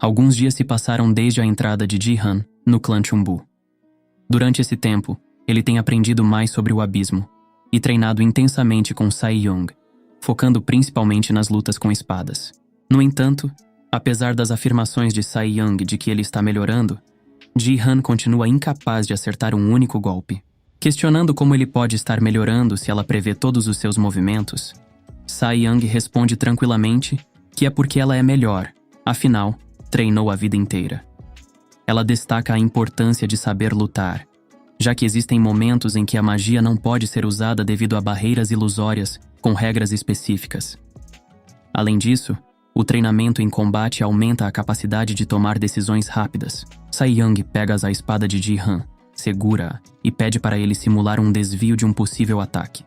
Alguns dias se passaram desde a entrada de Ji-han no clã Chunbu. Durante esse tempo, ele tem aprendido mais sobre o abismo e treinado intensamente com Sai-young, focando principalmente nas lutas com espadas. No entanto, apesar das afirmações de Sai-young de que ele está melhorando, Ji-han continua incapaz de acertar um único golpe. Questionando como ele pode estar melhorando se ela prevê todos os seus movimentos, Sai-young responde tranquilamente que é porque ela é melhor, afinal, treinou a vida inteira. Ela destaca a importância de saber lutar, já que existem momentos em que a magia não pode ser usada devido a barreiras ilusórias com regras específicas. Além disso, o treinamento em combate aumenta a capacidade de tomar decisões rápidas. Sai-young pega a espada de Ji-han, segura-a e pede para ele simular um desvio de um possível ataque.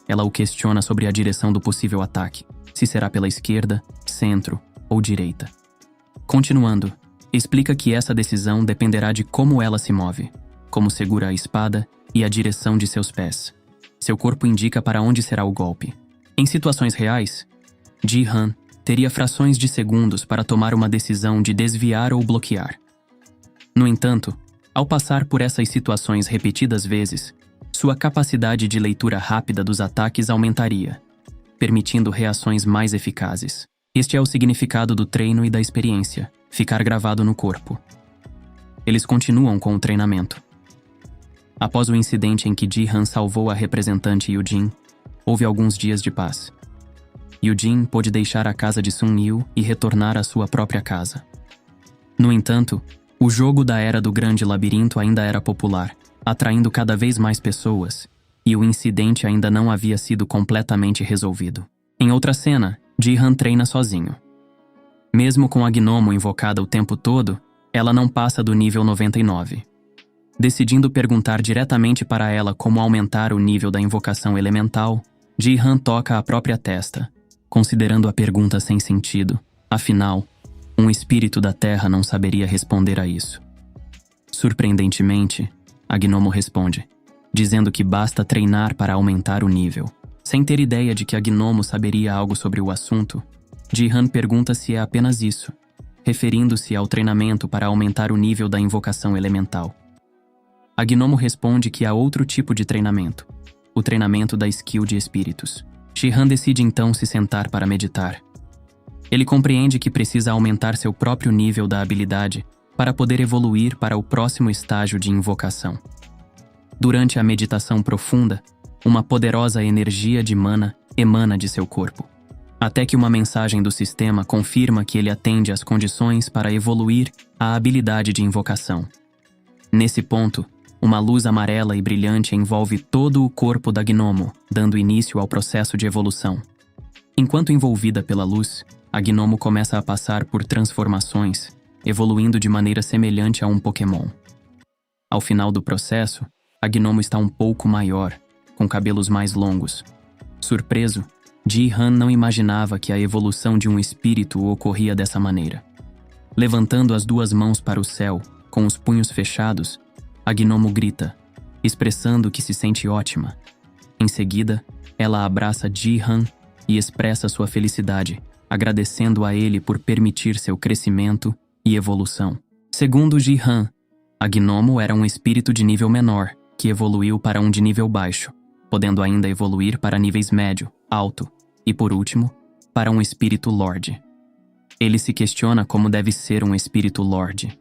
Ela o questiona sobre a direção do possível ataque, se será pela esquerda, centro ou direita. Continuando, explica que essa decisão dependerá de como ela se move, como segura a espada e a direção de seus pés. Seu corpo indica para onde será o golpe. Em situações reais, Ji-han teria frações de segundos para tomar uma decisão de desviar ou bloquear. No entanto, ao passar por essas situações repetidas vezes, sua capacidade de leitura rápida dos ataques aumentaria, permitindo reações mais eficazes. Este é o significado do treino e da experiência, ficar gravado no corpo. Eles continuam com o treinamento. Após o incidente em que Ji-han salvou a representante Yu-jin, houve alguns dias de paz. Yu-jin pôde deixar a casa de Sun-yu e retornar à sua própria casa. No entanto, o jogo da Era do Grande Labirinto ainda era popular, atraindo cada vez mais pessoas, e o incidente ainda não havia sido completamente resolvido. Em outra cena, Ji-han treina sozinho. Mesmo com a Gnomo invocada o tempo todo, ela não passa do nível 99. Decidindo perguntar diretamente para ela como aumentar o nível da invocação elemental, Ji-han toca a própria testa, considerando a pergunta sem sentido. Afinal, um espírito da Terra não saberia responder a isso. Surpreendentemente, a Gnomo responde, dizendo que basta treinar para aumentar o nível. Sem ter ideia de que a Gnomo saberia algo sobre o assunto, Ji-han pergunta se é apenas isso, referindo-se ao treinamento para aumentar o nível da invocação elemental. A Gnomo responde que há outro tipo de treinamento, o treinamento da skill de espíritos. Ji-han decide então se sentar para meditar. Ele compreende que precisa aumentar seu próprio nível da habilidade para poder evoluir para o próximo estágio de invocação. Durante a meditação profunda, uma poderosa energia de mana emana de seu corpo, até que uma mensagem do sistema confirma que ele atende às condições para evoluir a habilidade de invocação. Nesse ponto, uma luz amarela e brilhante envolve todo o corpo da Gnomo, dando início ao processo de evolução. Enquanto envolvida pela luz, a Gnomo começa a passar por transformações, evoluindo de maneira semelhante a um Pokémon. Ao final do processo, a Gnomo está um pouco maior, com cabelos mais longos. Surpreso, Ji-han não imaginava que a evolução de um espírito ocorria dessa maneira. Levantando as duas mãos para o céu, com os punhos fechados, a Gnomo grita, expressando que se sente ótima. Em seguida, ela abraça Ji-han e expressa sua felicidade, agradecendo a ele por permitir seu crescimento e evolução. Segundo Ji-han, a Gnomo era um espírito de nível menor, que evoluiu para um de nível baixo, podendo ainda evoluir para níveis médio, alto e, por último, para um espírito Lorde. Ele se questiona como deve ser um espírito Lorde.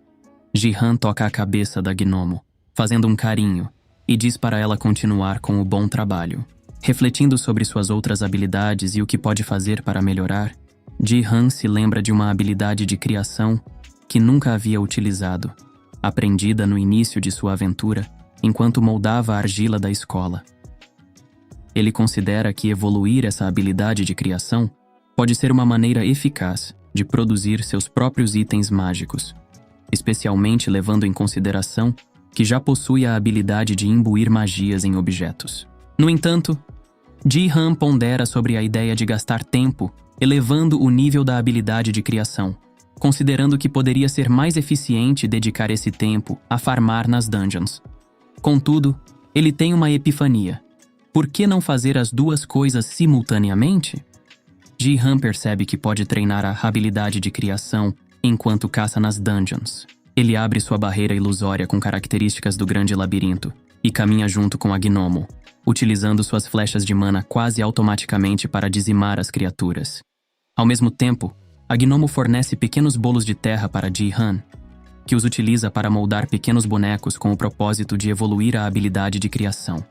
Ji-han toca a cabeça da Gnomo, fazendo um carinho, e diz para ela continuar com o bom trabalho. Refletindo sobre suas outras habilidades e o que pode fazer para melhorar, Ji-han se lembra de uma habilidade de criação que nunca havia utilizado, aprendida no início de sua aventura, enquanto moldava a argila da escola. Ele considera que evoluir essa habilidade de criação pode ser uma maneira eficaz de produzir seus próprios itens mágicos, especialmente levando em consideração que já possui a habilidade de imbuir magias em objetos. No entanto, Ji-han pondera sobre a ideia de gastar tempo elevando o nível da habilidade de criação, considerando que poderia ser mais eficiente dedicar esse tempo a farmar nas dungeons. Contudo, ele tem uma epifania. Por que não fazer as duas coisas simultaneamente? Ji-han percebe que pode treinar a habilidade de criação enquanto caça nas dungeons. Ele abre sua barreira ilusória com características do grande labirinto e caminha junto com a Gnomo, utilizando suas flechas de mana quase automaticamente para dizimar as criaturas. Ao mesmo tempo, a Gnomo fornece pequenos bolos de terra para Ji-Han, que os utiliza para moldar pequenos bonecos com o propósito de evoluir a habilidade de criação.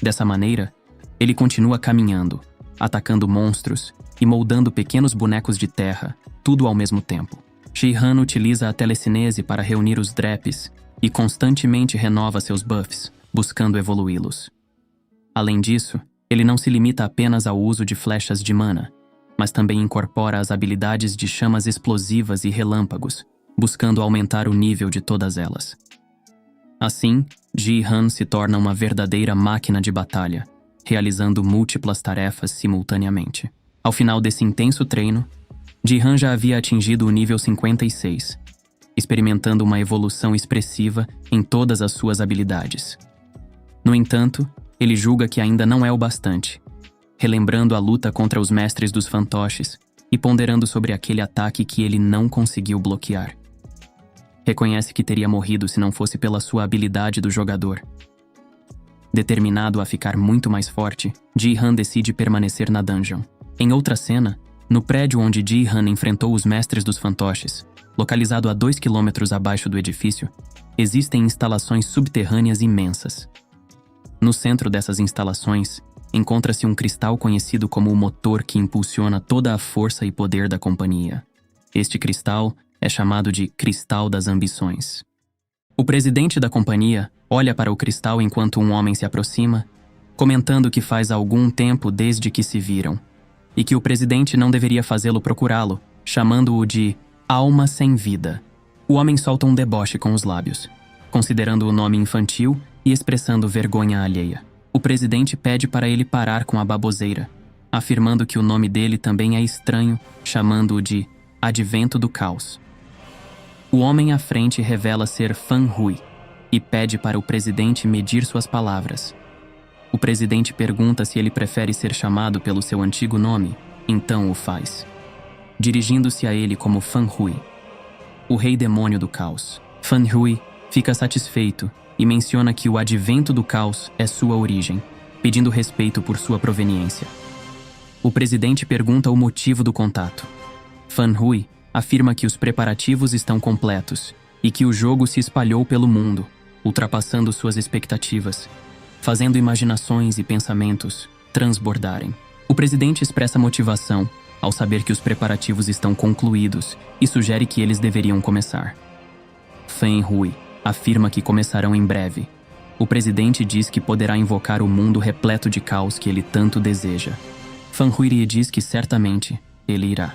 Dessa maneira, ele continua caminhando, atacando monstros e moldando pequenos bonecos de terra, tudo ao mesmo tempo. Ji-Han utiliza a telecinese para reunir os Dreps e constantemente renova seus buffs, buscando evoluí-los. Além disso, ele não se limita apenas ao uso de flechas de mana, mas também incorpora as habilidades de chamas explosivas e relâmpagos, buscando aumentar o nível de todas elas. Assim, Ji-Han se torna uma verdadeira máquina de batalha, realizando múltiplas tarefas simultaneamente. Ao final desse intenso treino, Ji-Han já havia atingido o nível 56, experimentando uma evolução expressiva em todas as suas habilidades. No entanto, ele julga que ainda não é o bastante, relembrando a luta contra os mestres dos fantoches e ponderando sobre aquele ataque que ele não conseguiu bloquear. Reconhece que teria morrido se não fosse pela sua habilidade do jogador. Determinado a ficar muito mais forte, Ji-Han decide permanecer na dungeon. Em outra cena, no prédio onde Ji-Han enfrentou os mestres dos fantoches, localizado a 2 km abaixo do edifício, existem instalações subterrâneas imensas. No centro dessas instalações, encontra-se um cristal conhecido como o motor que impulsiona toda a força e poder da companhia. Este cristal é chamado de Cristal das Ambições. O presidente da companhia olha para o cristal enquanto um homem se aproxima, comentando que faz algum tempo desde que se viram, e que o presidente não deveria fazê-lo procurá-lo, chamando-o de alma sem vida. O homem solta um deboche com os lábios, considerando o nome infantil e expressando vergonha alheia. O presidente pede para ele parar com a baboseira, afirmando que o nome dele também é estranho, chamando-o de Advento do Caos. O homem à frente revela ser Fan Hui e pede para o presidente medir suas palavras. O presidente pergunta se ele prefere ser chamado pelo seu antigo nome, então o faz, dirigindo-se a ele como Fan Hui, o rei demônio do caos. Fan Hui fica satisfeito e menciona que o advento do caos é sua origem, pedindo respeito por sua proveniência. O presidente pergunta o motivo do contato. Fan Hui afirma que os preparativos estão completos e que o jogo se espalhou pelo mundo, ultrapassando suas expectativas, fazendo imaginações e pensamentos transbordarem. O presidente expressa motivação ao saber que os preparativos estão concluídos e sugere que eles deveriam começar. Fan Hui afirma que começarão em breve. O presidente diz que poderá invocar o mundo repleto de caos que ele tanto deseja. Fan Hui diz que certamente ele irá.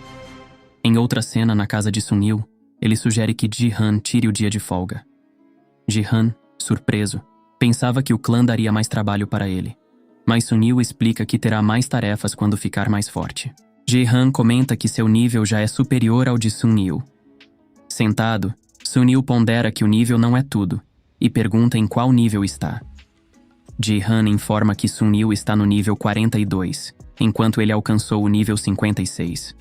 Em outra cena na casa de Sunil, ele sugere que Ji-Han tire o dia de folga. Ji-Han, surpreso, pensava que o clã daria mais trabalho para ele, mas Sunil explica que terá mais tarefas quando ficar mais forte. Ji-Han comenta que seu nível já é superior ao de Sunil. Sentado, Sunil pondera que o nível não é tudo e pergunta em qual nível está. Ji-Han informa que Sunil está no nível 42, enquanto ele alcançou o nível 56.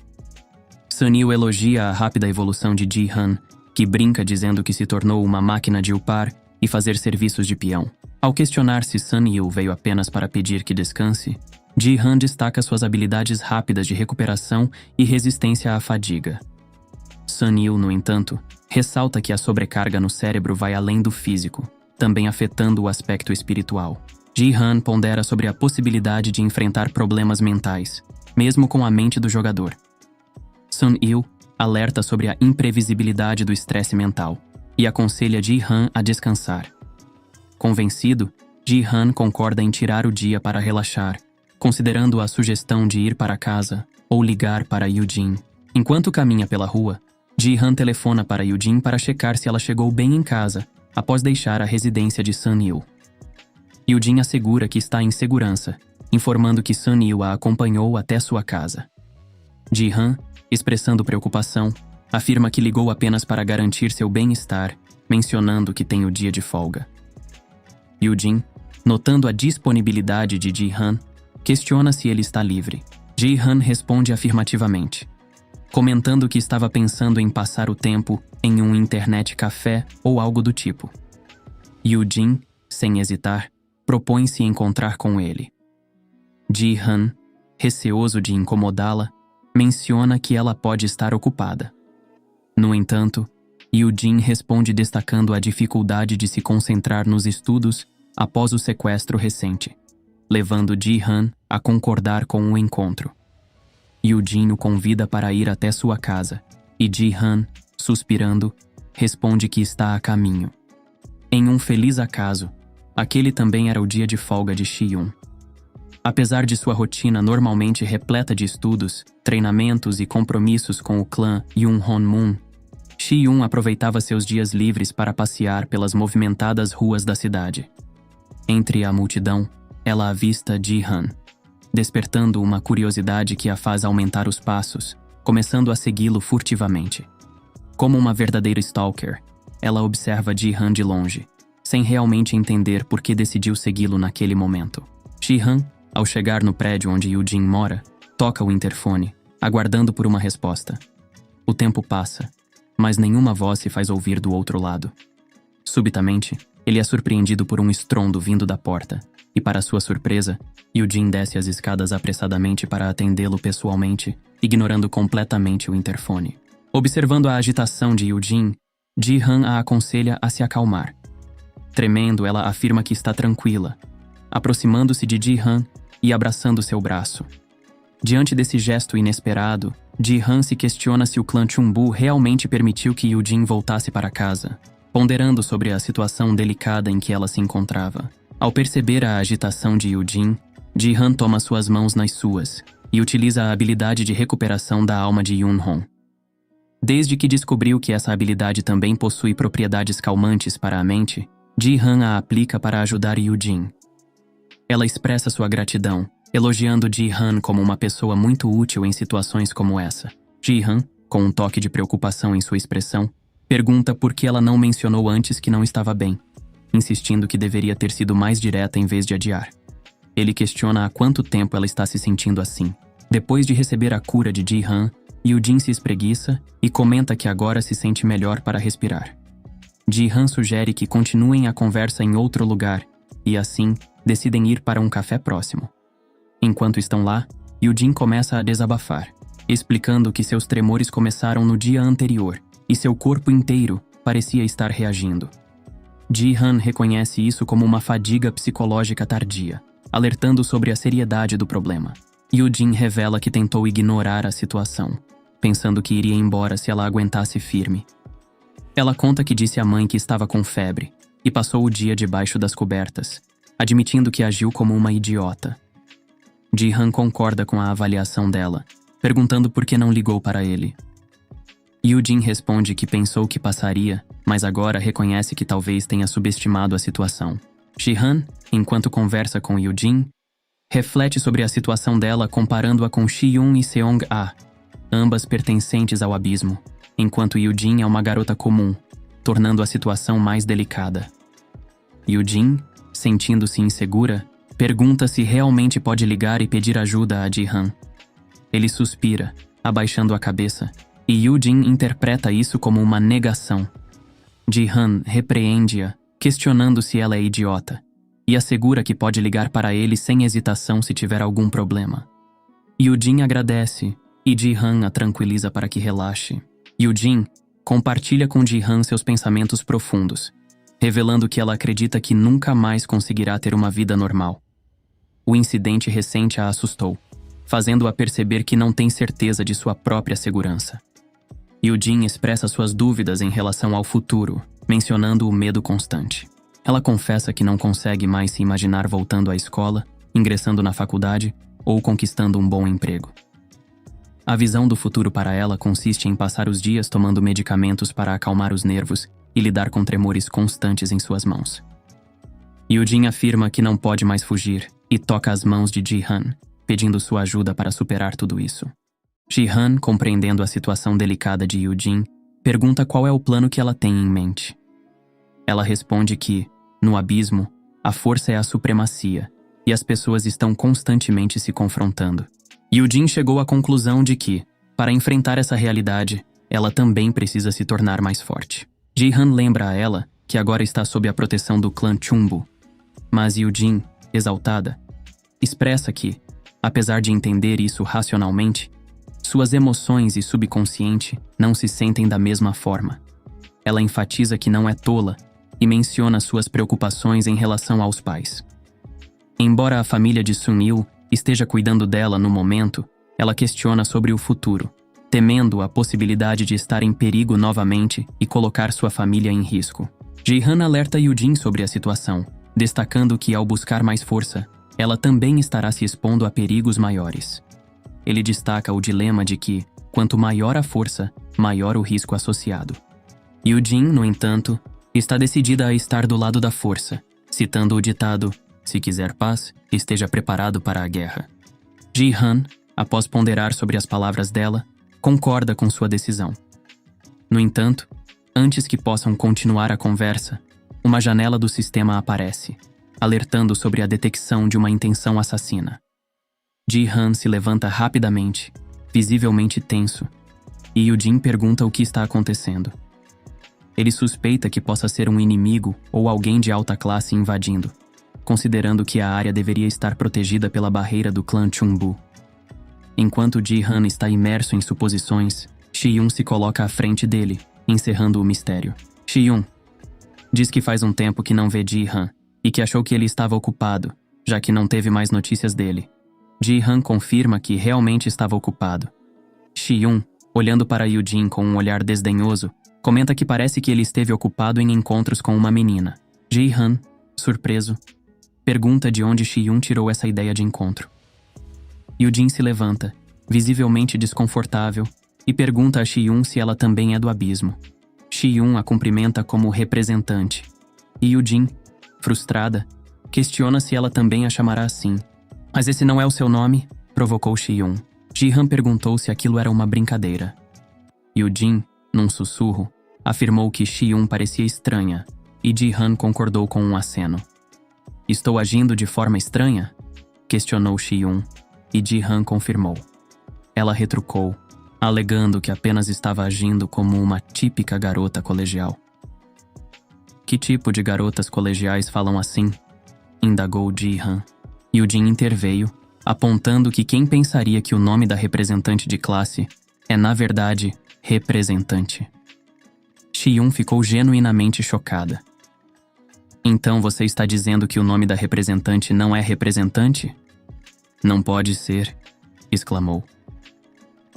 Sunil elogia a rápida evolução de Ji-Han, que brinca dizendo que se tornou uma máquina de upar e fazer serviços de peão. Ao questionar se Sunil veio apenas para pedir que descanse, Ji-Han destaca suas habilidades rápidas de recuperação e resistência à fadiga. Sunil, no entanto, ressalta que a sobrecarga no cérebro vai além do físico, também afetando o aspecto espiritual. Ji-Han pondera sobre a possibilidade de enfrentar problemas mentais, mesmo com a mente do jogador. Sun-il alerta sobre a imprevisibilidade do estresse mental e aconselha Ji-Han a descansar. Convencido, Ji-Han concorda em tirar o dia para relaxar, considerando a sugestão de ir para casa ou ligar para Yujin. Enquanto caminha pela rua, Ji-Han telefona para Yujin para checar se ela chegou bem em casa após deixar a residência de Sun-il. Yujin assegura que está em segurança, informando que Sun-il a acompanhou até sua casa. Ji-Han, expressando preocupação, afirma que ligou apenas para garantir seu bem-estar, mencionando que tem o dia de folga. Yujin, notando a disponibilidade de Ji-Han, questiona se ele está livre. Ji-Han responde afirmativamente. comentando que estava pensando em passar o tempo em um internet café ou algo do tipo. Yoo-jin, sem hesitar, propõe-se encontrar com ele. Ji-han, receoso de incomodá-la, menciona que ela pode estar ocupada. No entanto, Yoo-jin responde destacando a dificuldade de se concentrar nos estudos após o sequestro recente, levando Ji-han a concordar com o encontro. Yoo-jin o convida para ir até sua casa, e Ji-han, suspirando, responde que está a caminho. Em um feliz acaso, aquele também era o dia de folga de Shi-yun. Apesar de sua rotina normalmente repleta de estudos, treinamentos e compromissos com o clã Yoon-hon-moon, Shi-yun aproveitava seus dias livres para passear pelas movimentadas ruas da cidade. Entre a multidão, ela avista Ji-han, despertando uma curiosidade que a faz aumentar os passos, começando a segui-lo furtivamente. Como uma verdadeira stalker, ela observa Ji-han de longe, sem realmente entender por que decidiu segui-lo naquele momento. Ji-han, ao chegar no prédio onde Yoo-jin mora, toca o interfone, aguardando por uma resposta. O tempo passa, mas nenhuma voz se faz ouvir do outro lado. Subitamente, ele é surpreendido por um estrondo vindo da porta, e para sua surpresa, Yoo-jin desce as escadas apressadamente para atendê-lo pessoalmente, ignorando completamente o interfone. Observando a agitação de Yoo-jin, Ji-han a aconselha a se acalmar. Tremendo, ela afirma que está tranquila, aproximando-se de Ji-han e abraçando seu braço. Diante desse gesto inesperado, Ji-han se questiona se o clã Chunbu realmente permitiu que Yoo-jin voltasse para casa, ponderando sobre a situação delicada em que ela se encontrava. Ao perceber a agitação de Yoo-jin, Ji-han toma suas mãos nas suas e utiliza a habilidade de recuperação da alma de Yoon-hon. Desde que descobriu que essa habilidade também possui propriedades calmantes para a mente, Ji-han a aplica para ajudar Yoo-jin. Ela expressa sua gratidão, elogiando Ji-han como uma pessoa muito útil em situações como essa. Ji-han, com um toque de preocupação em sua expressão, pergunta por que ela não mencionou antes que não estava bem, insistindo que deveria ter sido mais direta em vez de adiar. Ele questiona há quanto tempo ela está se sentindo assim. Depois de receber a cura de Ji-han, Yoo-jin se espreguiça e comenta que agora se sente melhor para respirar. Ji-han sugere que continuem a conversa em outro lugar e, assim, decidem ir para um café próximo. Enquanto estão lá, Yoo-jin começa a desabafar, explicando que seus tremores começaram no dia anterior e seu corpo inteiro parecia estar reagindo. Ji-han reconhece isso como uma fadiga psicológica tardia, alertando sobre a seriedade do problema. Yoo-jin revela que tentou ignorar a situação, pensando que iria embora se ela aguentasse firme. Ela conta que disse à mãe que estava com febre e passou o dia debaixo das cobertas, admitindo que agiu como uma idiota. Ji-han concorda com a avaliação dela, perguntando por que não ligou para ele. Yoo-jin responde que pensou que passaria, mas agora reconhece que talvez tenha subestimado a situação. Ji-han, enquanto conversa com Yoo-jin, reflete sobre a situação dela comparando-a com Shi-yun e Seong-ah, ambas pertencentes ao abismo, enquanto Yoo-jin é uma garota comum, tornando a situação mais delicada. Yoo-jin, sentindo-se insegura, pergunta se realmente pode ligar e pedir ajuda a Ji-han. Ele suspira, abaixando a cabeça, e Yoo-jin interpreta isso como uma negação. Ji-han repreende-a, questionando se ela é idiota, e assegura que pode ligar para ele sem hesitação se tiver algum problema. Yoo-jin agradece, e Ji-han a tranquiliza para que relaxe. Yoo-jin compartilha com Ji-han seus pensamentos profundos, revelando que ela acredita que nunca mais conseguirá ter uma vida normal. O incidente recente a assustou, fazendo-a perceber que não tem certeza de sua própria segurança. Yoo-jin expressa suas dúvidas em relação ao futuro, mencionando o medo constante. Ela confessa que não consegue mais se imaginar voltando à escola, ingressando na faculdade ou conquistando um bom emprego. A visão do futuro para ela consiste em passar os dias tomando medicamentos para acalmar os nervos e lidar com tremores constantes em suas mãos. Yoo-jin afirma que não pode mais fugir e toca as mãos de Ji-han, pedindo sua ajuda para superar tudo isso. Ji-han, compreendendo a situação delicada de Yoo-jin, pergunta qual é o plano que ela tem em mente. Ela responde que, no abismo, a força é a supremacia e as pessoas estão constantemente se confrontando. Yoo-jin chegou à conclusão de que, Para enfrentar essa realidade, ela também precisa se tornar mais forte. Ji-han lembra a ela que agora está sob a proteção do clã Chumbu. Mas Yoo-jin, exaltada, expressa que, apesar de entender isso racionalmente, suas emoções e subconsciente não se sentem da mesma forma. Ela enfatiza que não é tola e menciona suas preocupações em relação aos pais. Embora a família de Sun-il esteja cuidando dela no momento, ela questiona sobre o futuro, temendo a possibilidade de estar em perigo novamente e colocar sua família em risco. Ji-han alerta Yoo-jin sobre a situação, destacando que ao buscar mais força, ela também estará se expondo a perigos maiores. Ele destaca o dilema de que, quanto maior a força, maior o risco associado. Yoo-jin, no entanto, está decidida a estar do lado da força, citando o ditado: "Se quiser paz, esteja preparado para a guerra." Ji-han, após ponderar sobre as palavras dela, concorda com sua decisão. No entanto, antes que possam continuar a conversa, uma janela do sistema aparece, alertando sobre a detecção de uma intenção assassina. Ji-han se levanta rapidamente, visivelmente tenso, e Yoo-jin pergunta o que está acontecendo. Ele suspeita que possa ser um inimigo ou alguém de alta classe invadindo, considerando que a área deveria estar protegida pela barreira do clã Chumbu. Enquanto Ji-han está imerso em suposições, Shi-yun se coloca à frente dele, encerrando o mistério. Shi-yun diz que faz um tempo que não vê Ji-han e que achou que ele estava ocupado, já que não teve mais notícias dele. Ji-han confirma que realmente estava ocupado. Shi-yun, olhando para Yoo-jin com um olhar desdenhoso, comenta que parece que ele esteve ocupado em encontros com uma menina. Ji-han, surpreso, pergunta de onde Shi-yun tirou essa ideia de encontro. Yoo-jin se levanta, visivelmente desconfortável, e pergunta a Shi-yun se ela também é do abismo. Shi-yun a cumprimenta como representante. E Yoo-jin, frustrada, questiona se ela também a chamará assim. "Mas esse não é o seu nome?" provocou Shi-yun. Ji-han perguntou se aquilo era uma brincadeira. Yoo-jin, num sussurro, afirmou que Shi-yun parecia estranha, e Ji-han concordou com um aceno. "Estou agindo de forma estranha?" questionou Shi-yun, e Ji-han confirmou. Ela retrucou, alegando que apenas estava agindo como uma típica garota colegial. "Que tipo de garotas colegiais falam assim?" indagou Ji-han. Yoo-jin interveio, apontando que quem pensaria que o nome da representante de classe é, na verdade, representante. Shi-yun ficou genuinamente chocada. "Então você está dizendo que o nome da representante não é representante?" "Não pode ser", exclamou.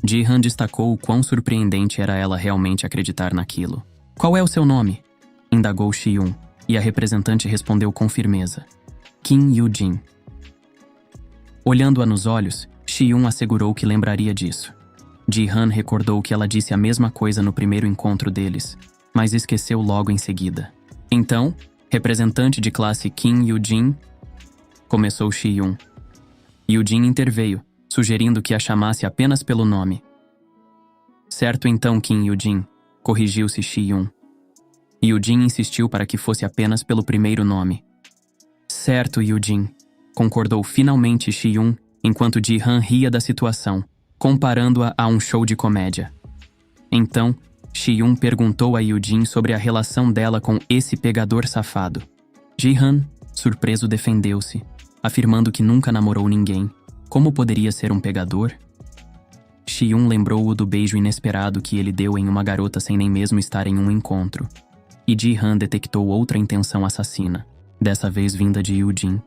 Ji-han destacou o quão surpreendente era ela realmente acreditar naquilo. "Qual é o seu nome?" indagou Shi-yun, e a representante respondeu com firmeza. "Kim Yoo-jin." Olhando-a nos olhos, Shi-yun assegurou que lembraria disso. Ji-han recordou que ela disse a mesma coisa no primeiro encontro deles, mas esqueceu logo em seguida. "Então, representante de classe Kim Yoo-jin?" começou Shi-yun. Yoo-jin interveio, sugerindo que a chamasse apenas pelo nome. "Certo então, Kim Yoo-jin", corrigiu-se Shi-yun. Yoo-jin insistiu para que fosse apenas pelo primeiro nome. "Certo, Yoo-jin", concordou finalmente Shi-yun, enquanto Ji-han ria da situação, comparando-a a um show de comédia. Então, Shi-yun perguntou a Yoo-jin sobre a relação dela com esse pegador safado. Ji-han, surpreso, defendeu-se, afirmando que nunca namorou ninguém. Como poderia ser um pegador? Shi-yun lembrou-o do beijo inesperado que ele deu em uma garota sem nem mesmo estar em um encontro. E Ji-han detectou outra intenção assassina, dessa vez vinda de Yoo-jin,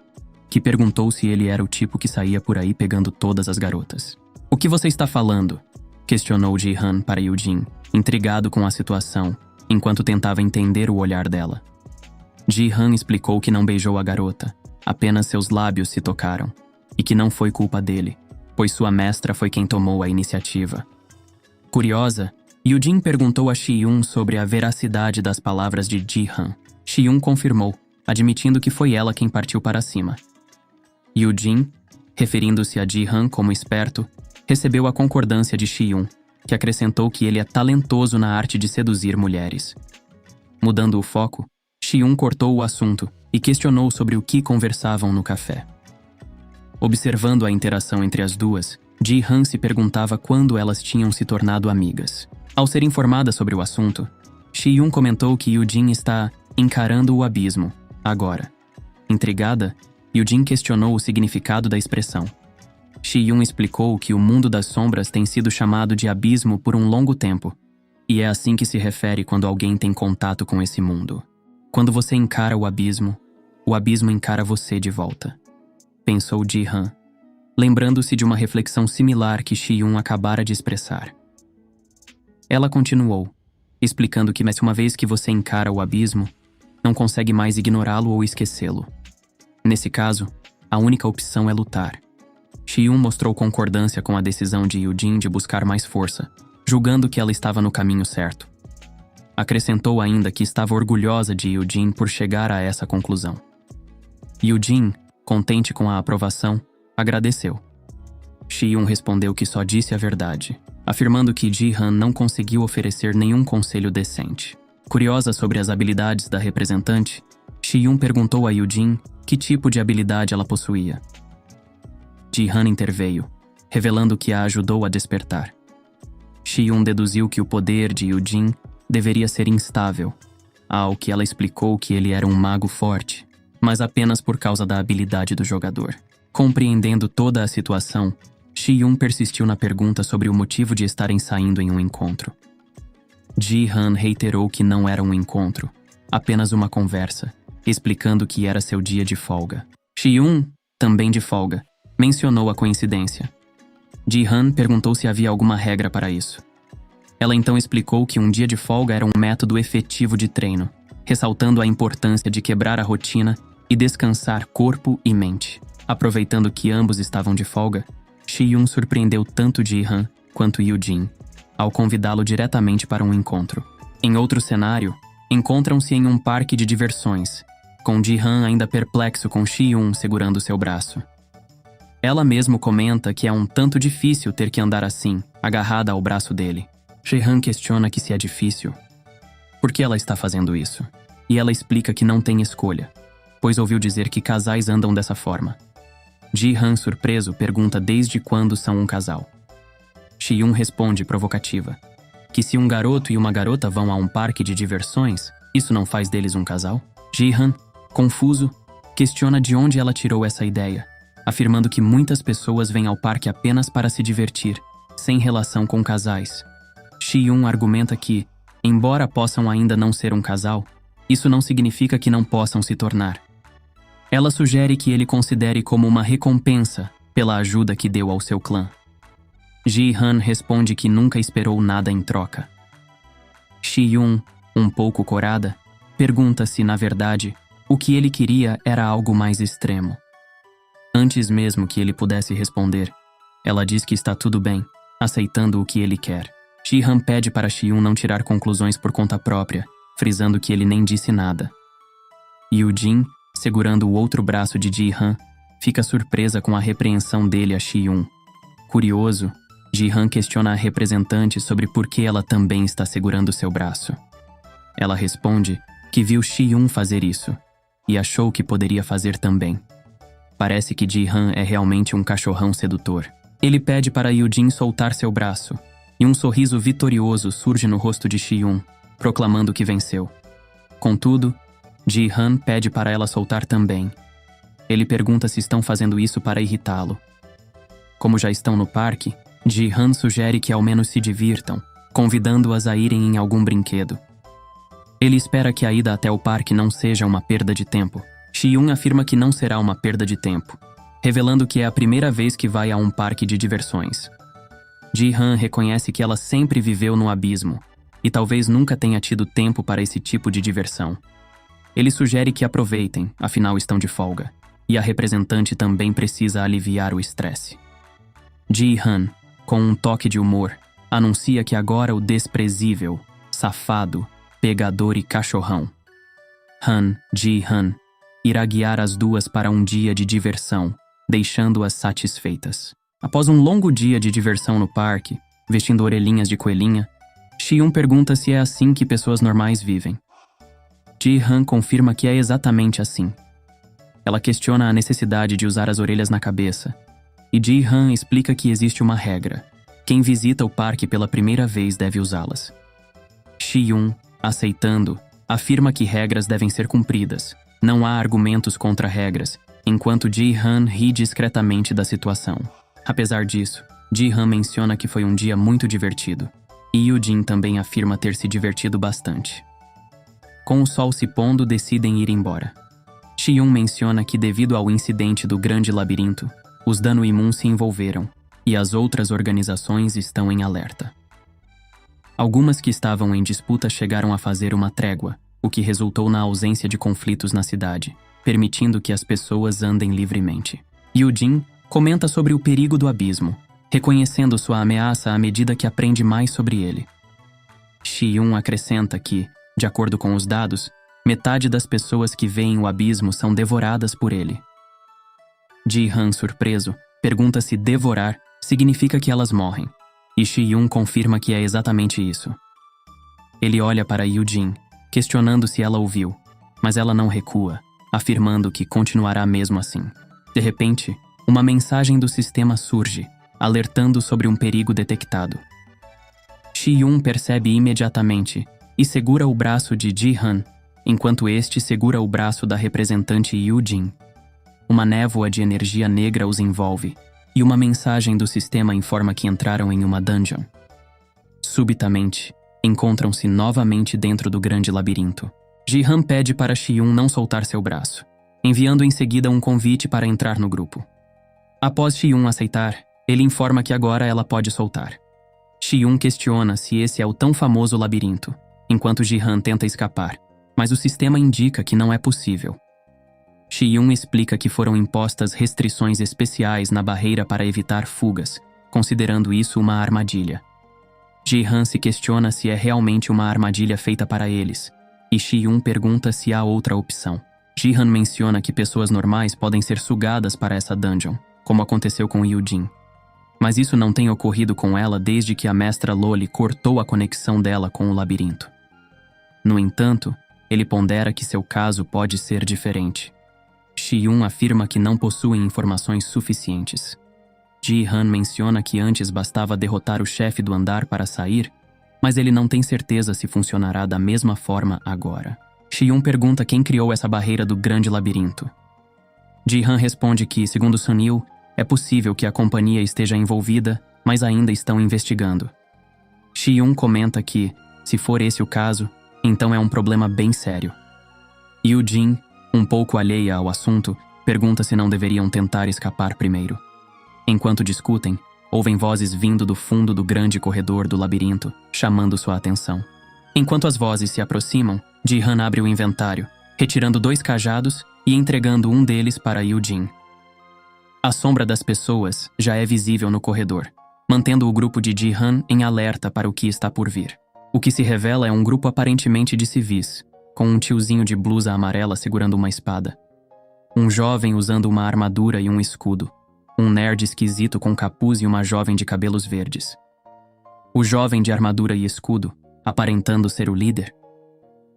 que perguntou se ele era o tipo que saía por aí pegando todas as garotas. "O que você está falando?" questionou Ji-han para Yoo-jin, intrigado com a situação, enquanto tentava entender o olhar dela. Ji-han explicou que não beijou a garota, apenas seus lábios se tocaram, e que não foi culpa dele, pois sua mestra foi quem tomou a iniciativa. Curiosa, Yoo-jin perguntou a Shi-yun sobre a veracidade das palavras de Ji-han. Shi-yun confirmou, admitindo que foi ela quem partiu para cima. Yoo-jin, referindo-se a Ji-han como esperto, recebeu a concordância de Shi-yun, que acrescentou que ele é talentoso na arte de seduzir mulheres. Mudando o foco, Shi-yun cortou o assunto e questionou sobre o que conversavam no café. Observando a interação entre as duas, Ji-han se perguntava quando elas tinham se tornado amigas. Ao ser informada sobre o assunto, Shi-yun comentou que Yoo-jin está encarando o abismo, agora. Intrigada, Yoo-jin questionou o significado da expressão. Shi-yun explicou que o mundo das sombras tem sido chamado de abismo por um longo tempo, e é assim que se refere quando alguém tem contato com esse mundo. Quando você encara o abismo encara você de volta. Pensou Ji-han, lembrando-se de uma reflexão similar que Shi-yun acabara de expressar. Ela continuou, explicando que uma vez que você encara o abismo, não consegue mais ignorá-lo ou esquecê-lo. Nesse caso, a única opção é lutar. Shi-yun mostrou concordância com a decisão de Yoo-jin de buscar mais força, julgando que ela estava no caminho certo. Acrescentou ainda que estava orgulhosa de Yoo-jin por chegar a essa conclusão. Yoo-jin, contente com a aprovação, agradeceu. Shi-yun respondeu que só disse a verdade, afirmando que Ji-han não conseguiu oferecer nenhum conselho decente. Curiosa sobre as habilidades da representante, Shi-yun perguntou a Yoo-jin que tipo de habilidade ela possuía. Ji-han interveio, revelando que a ajudou a despertar. Shi-yun deduziu que o poder de Yoo-jin deveria ser instável, ao que ela explicou que ele era um mago forte, mas apenas por causa da habilidade do jogador. Compreendendo toda a situação, Shi-yun persistiu na pergunta sobre o motivo de estarem saindo em um encontro. Ji-han reiterou que não era um encontro, apenas uma conversa, explicando que era seu dia de folga. Shi-yun, também de folga, mencionou a coincidência. Ji-han perguntou se havia alguma regra para isso. Ela então explicou que um dia de folga era um método efetivo de treino, ressaltando a importância de quebrar a rotina e descansar corpo e mente. Aproveitando que ambos estavam de folga, Shi-yun surpreendeu tanto Ji-han quanto Yoo-jin, ao convidá-lo diretamente para um encontro. Em outro cenário, encontram-se em um parque de diversões, com Ji-han ainda perplexo com Shi-yun segurando seu braço. Ela mesmo comenta que é um tanto difícil ter que andar assim, agarrada ao braço dele. Ji-han questiona que se é difícil, por que ela está fazendo isso? E ela explica que não tem escolha, pois ouviu dizer que casais andam dessa forma. Ji-han, surpreso, pergunta desde quando são um casal. Shi-yun responde provocativa, que se um garoto e uma garota vão a um parque de diversões, isso não faz deles um casal? Ji-han, confuso, questiona de onde ela tirou essa ideia, afirmando que muitas pessoas vêm ao parque apenas para se divertir, sem relação com casais. Shi-yun argumenta que, embora possam ainda não ser um casal, isso não significa que não possam se tornar. Ela sugere que ele considere como uma recompensa pela ajuda que deu ao seu clã. Ji-han responde que nunca esperou nada em troca. Shi-yun, um pouco corada, pergunta se, na verdade, o que ele queria era algo mais extremo. Antes mesmo que ele pudesse responder, ela diz que está tudo bem, aceitando o que ele quer. Ji-han pede para Shi-yun não tirar conclusões por conta própria, frisando que ele nem disse nada. Yoo-jin, segurando o outro braço de Ji-han, fica surpresa com a repreensão dele a Shi-yun. Curioso, Ji-han questiona a representante sobre por que ela também está segurando seu braço. Ela responde que viu Shi-yun fazer isso, e achou que poderia fazer também. Parece que Ji-han é realmente um cachorrão sedutor. Ele pede para Yoo-jin soltar seu braço, e um sorriso vitorioso surge no rosto de Shi-yun, proclamando que venceu. Contudo, Ji-han pede para ela soltar também. Ele pergunta se estão fazendo isso para irritá-lo. Como já estão no parque, Ji-han sugere que ao menos se divirtam, convidando-as a irem em algum brinquedo. Ele espera que a ida até o parque não seja uma perda de tempo. Shi-yun afirma que não será uma perda de tempo, revelando que é a primeira vez que vai a um parque de diversões. Ji-han reconhece que ela sempre viveu no abismo, e talvez nunca tenha tido tempo para esse tipo de diversão. Ele sugere que aproveitem, afinal estão de folga, e a representante também precisa aliviar o estresse. Ji-han, com um toque de humor, anuncia que agora o desprezível, safado, pegador e cachorrão Ji-han irá guiar as duas para um dia de diversão, deixando-as satisfeitas. Após um longo dia de diversão no parque, vestindo orelhinhas de coelhinha, Shi-yun pergunta se é assim que pessoas normais vivem. Ji-han confirma que é exatamente assim. Ela questiona a necessidade de usar as orelhas na cabeça, e Ji-han explica que existe uma regra. Quem visita o parque pela primeira vez deve usá-las. Shi-yun, aceitando, afirma que regras devem ser cumpridas. Não há argumentos contra regras, enquanto Ji-han ri discretamente da situação. Apesar disso, Ji-han menciona que foi um dia muito divertido, e Yoo-jin também afirma ter se divertido bastante. Com o sol se pondo, decidem ir embora. Shi-yun menciona que devido ao incidente do grande labirinto, os Danuimun se envolveram, e as outras organizações estão em alerta. Algumas que estavam em disputa chegaram a fazer uma trégua, o que resultou na ausência de conflitos na cidade, permitindo que as pessoas andem livremente. Yoo-jin comenta sobre o perigo do abismo, reconhecendo sua ameaça à medida que aprende mais sobre ele. Shi-yun acrescenta que, de acordo com os dados, metade das pessoas que veem o abismo são devoradas por ele. Ji-han, surpreso, pergunta se devorar significa que elas morrem, e Shi-yun confirma que é exatamente isso. Ele olha para Yoo-jin, questionando se ela ouviu, mas ela não recua, afirmando que continuará mesmo assim. De repente, uma mensagem do sistema surge, alertando sobre um perigo detectado. Shi-yun percebe imediatamente e segura o braço de Ji-han, enquanto este segura o braço da representante Yoo-jin. Uma névoa de energia negra os envolve, e uma mensagem do sistema informa que entraram em uma dungeon. Subitamente, encontram-se novamente dentro do grande labirinto. Ji-han pede para Shi-yun não soltar seu braço, enviando em seguida um convite para entrar no grupo. Após Shi-yun aceitar, ele informa que agora ela pode soltar. Shi-yun questiona se esse é o tão famoso labirinto, enquanto Ji-han tenta escapar, mas o sistema indica que não é possível. Shi-yun explica que foram impostas restrições especiais na barreira para evitar fugas, considerando isso uma armadilha. Ji-han se questiona se é realmente uma armadilha feita para eles, e Shi-yun pergunta se há outra opção. Ji-han menciona que pessoas normais podem ser sugadas para essa dungeon, como aconteceu com Yoo-jin. Mas isso não tem ocorrido com ela desde que a mestra Loli cortou a conexão dela com o labirinto. No entanto, ele pondera que seu caso pode ser diferente. Shi-yun afirma que não possuem informações suficientes. Ji-han menciona que antes bastava derrotar o chefe do andar para sair, mas ele não tem certeza se funcionará da mesma forma agora. Shi-yun pergunta quem criou essa barreira do grande labirinto. Ji-han responde que, segundo Sunil, é possível que a companhia esteja envolvida, mas ainda estão investigando. Shi-yun comenta que, se for esse o caso, então é um problema bem sério. Yoo-jin, um pouco alheia ao assunto, pergunta se não deveriam tentar escapar primeiro. Enquanto discutem, ouvem vozes vindo do fundo do grande corredor do labirinto, chamando sua atenção. Enquanto as vozes se aproximam, Ji-han abre o inventário, retirando 2 cajados e entregando um deles para Yoo-jin. A sombra das pessoas já é visível no corredor, mantendo o grupo de Ji-han em alerta para o que está por vir. O que se revela é um grupo aparentemente de civis, com um tiozinho de blusa amarela segurando uma espada. Um jovem usando uma armadura e um escudo. Um nerd esquisito com capuz e uma jovem de cabelos verdes. O jovem de armadura e escudo, aparentando ser o líder,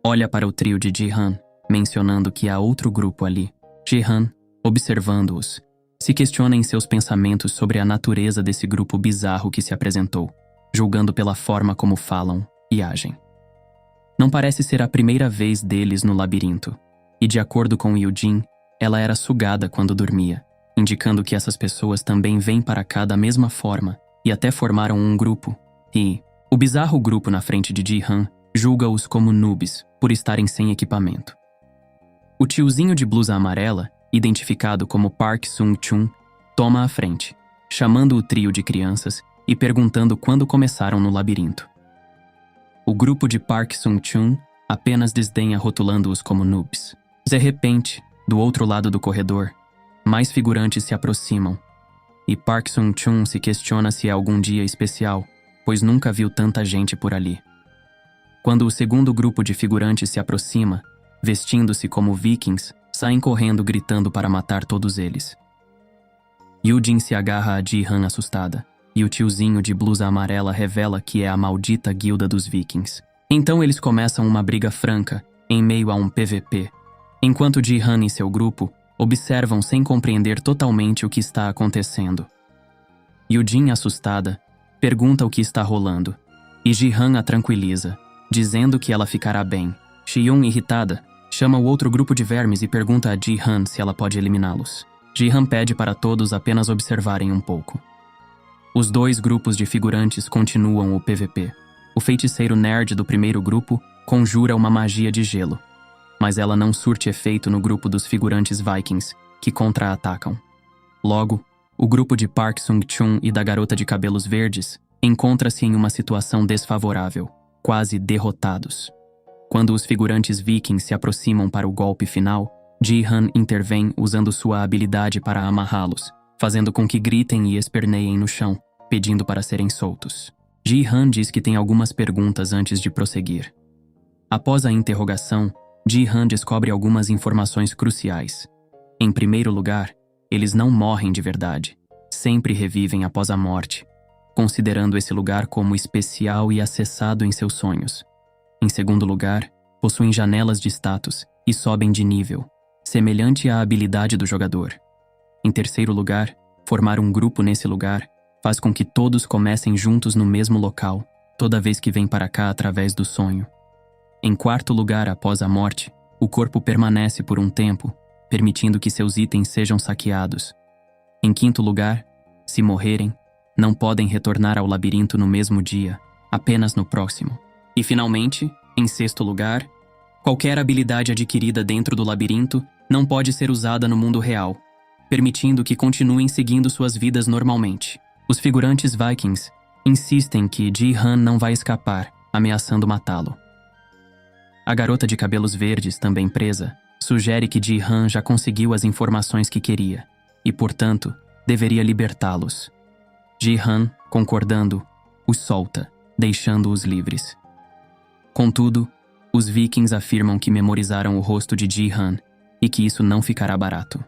olha para o trio de Ji-han, mencionando que há outro grupo ali. Ji-han, observando-os, se questiona em seus pensamentos sobre a natureza desse grupo bizarro que se apresentou, julgando pela forma como falam e agem. Não parece ser a primeira vez deles no labirinto, e de acordo com Yoo-jin, ela era sugada quando dormia, indicando que essas pessoas também vêm para cá da mesma forma e até formaram um grupo, e o bizarro grupo na frente de Ji-han julga-os como noobs por estarem sem equipamento. O tiozinho de blusa amarela, identificado como Park Sung-chun, toma a frente, chamando o trio de crianças e perguntando quando começaram no labirinto. O grupo de Park Sung-chun apenas desdenha rotulando-os como noobs. De repente, do outro lado do corredor, mais figurantes se aproximam, e Park Sung-chun se questiona se é algum dia especial, pois nunca viu tanta gente por ali. Quando o segundo grupo de figurantes se aproxima, vestindo-se como vikings, saem correndo gritando para matar todos eles. Yoo-jin se agarra a Ji-han assustada, e o tiozinho de blusa amarela revela que é a maldita guilda dos vikings. Então eles começam uma briga franca, em meio a um PVP, enquanto Ji-han e seu grupo observam sem compreender totalmente o que está acontecendo. Yujin, assustada, pergunta o que está rolando, e Ji-han a tranquiliza, dizendo que ela ficará bem. Chi-yun, irritada, chama o outro grupo de vermes e pergunta a Ji-han se ela pode eliminá-los. Ji-han pede para todos apenas observarem um pouco. Os dois grupos de figurantes continuam o PVP. O feiticeiro nerd do primeiro grupo conjura uma magia de gelo, mas ela não surte efeito no grupo dos figurantes Vikings, que contra-atacam. Logo, o grupo de Park Sung-chun e da garota de cabelos verdes encontra-se em uma situação desfavorável, quase derrotados. Quando os figurantes Vikings se aproximam para o golpe final, Ji-han intervém usando sua habilidade para amarrá-los, fazendo com que gritem e esperneiem no chão, pedindo para serem soltos. Ji-han diz que tem algumas perguntas antes de prosseguir. Após a interrogação, Ji-han descobre algumas informações cruciais. Em primeiro lugar, eles não morrem de verdade, sempre revivem após a morte, considerando esse lugar como especial e acessado em seus sonhos. Em segundo lugar, possuem janelas de status e sobem de nível, semelhante à habilidade do jogador. Em terceiro lugar, formar um grupo nesse lugar faz com que todos comecem juntos no mesmo local, toda vez que vêm para cá através do sonho. Em quarto lugar, após a morte, o corpo permanece por um tempo, permitindo que seus itens sejam saqueados. Em quinto lugar, se morrerem, não podem retornar ao labirinto no mesmo dia, apenas no próximo. E finalmente, em sexto lugar, qualquer habilidade adquirida dentro do labirinto não pode ser usada no mundo real, permitindo que continuem seguindo suas vidas normalmente. Os figurantes Vikings insistem que Ji-han não vai escapar, ameaçando matá-lo. A garota de cabelos verdes, também presa, sugere que Ji-han já conseguiu as informações que queria e, portanto, deveria libertá-los. Ji-han, concordando, os solta, deixando-os livres. Contudo, os Vikings afirmam que memorizaram o rosto de Ji-han e que isso não ficará barato.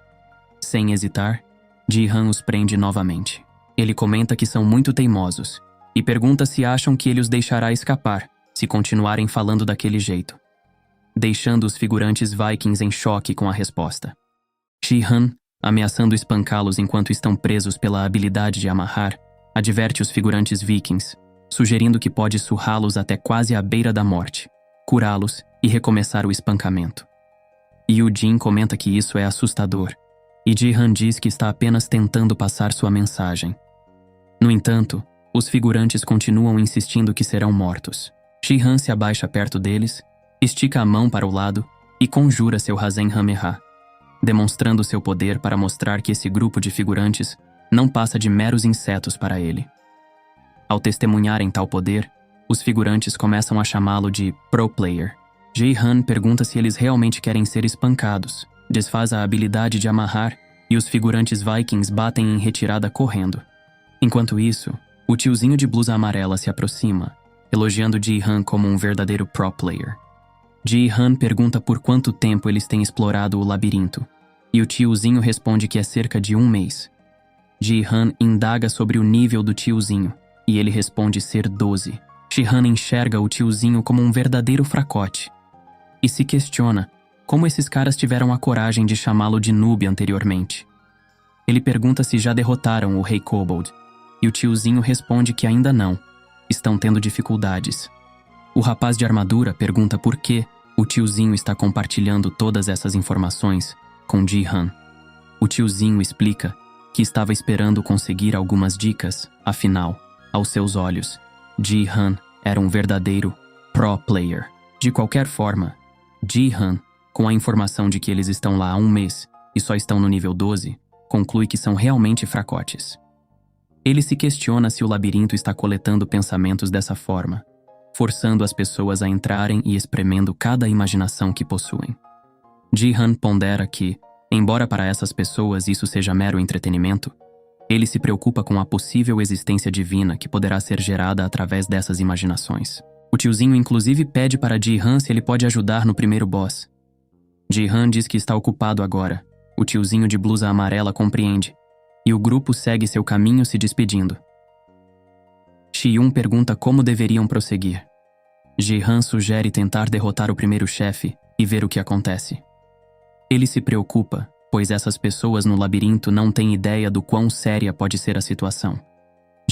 Sem hesitar, Ji-han os prende novamente. Ele comenta que são muito teimosos e pergunta se acham que ele os deixará escapar se continuarem falando daquele jeito, deixando os figurantes Vikings em choque com a resposta. Ji-han, ameaçando espancá-los enquanto estão presos pela habilidade de amarrar, adverte os figurantes Vikings, sugerindo que pode surrá-los até quase à beira da morte, curá-los e recomeçar o espancamento. Yujin comenta que isso é assustador, e Ji-han diz que está apenas tentando passar sua mensagem. No entanto, os figurantes continuam insistindo que serão mortos. Ji-han se abaixa perto deles, estica a mão para o lado e conjura seu Rasenhameha, demonstrando seu poder para mostrar que esse grupo de figurantes não passa de meros insetos para ele. Ao testemunharem tal poder, os figurantes começam a chamá-lo de Pro Player. Ji-han pergunta se eles realmente querem ser espancados, desfaz a habilidade de amarrar e os figurantes Vikings batem em retirada correndo. Enquanto isso, o tiozinho de blusa amarela se aproxima, elogiando Ji-han como um verdadeiro Pro Player. Ji-han pergunta por quanto tempo eles têm explorado o labirinto, e o tiozinho responde que é cerca de 1 mês. Ji-han indaga sobre o nível do tiozinho, e ele responde ser 12. Ji-han enxerga o tiozinho como um verdadeiro fracote, e se questiona como esses caras tiveram a coragem de chamá-lo de noob anteriormente. Ele pergunta se já derrotaram o Rei Kobold, e o tiozinho responde que ainda não, estão tendo dificuldades. O rapaz de armadura pergunta por que o tiozinho está compartilhando todas essas informações com Ji-han. O tiozinho explica que estava esperando conseguir algumas dicas, afinal, aos seus olhos, Ji-han era um verdadeiro Pro Player. De qualquer forma, Ji-han, com a informação de que eles estão lá há 1 mês e só estão no nível 12, conclui que são realmente fracotes. Ele se questiona se o labirinto está coletando pensamentos dessa forma, forçando as pessoas a entrarem e espremendo cada imaginação que possuem. Ji-han pondera que, embora para essas pessoas isso seja mero entretenimento, ele se preocupa com a possível existência divina que poderá ser gerada através dessas imaginações. O tiozinho inclusive pede para Ji-han se ele pode ajudar no primeiro boss. Ji-han diz que está ocupado agora. O tiozinho de blusa amarela compreende, e o grupo segue seu caminho se despedindo. Chi-yun pergunta como deveriam prosseguir. Ji-han sugere tentar derrotar o primeiro chefe e ver o que acontece. Ele se preocupa, pois essas pessoas no labirinto não têm ideia do quão séria pode ser a situação.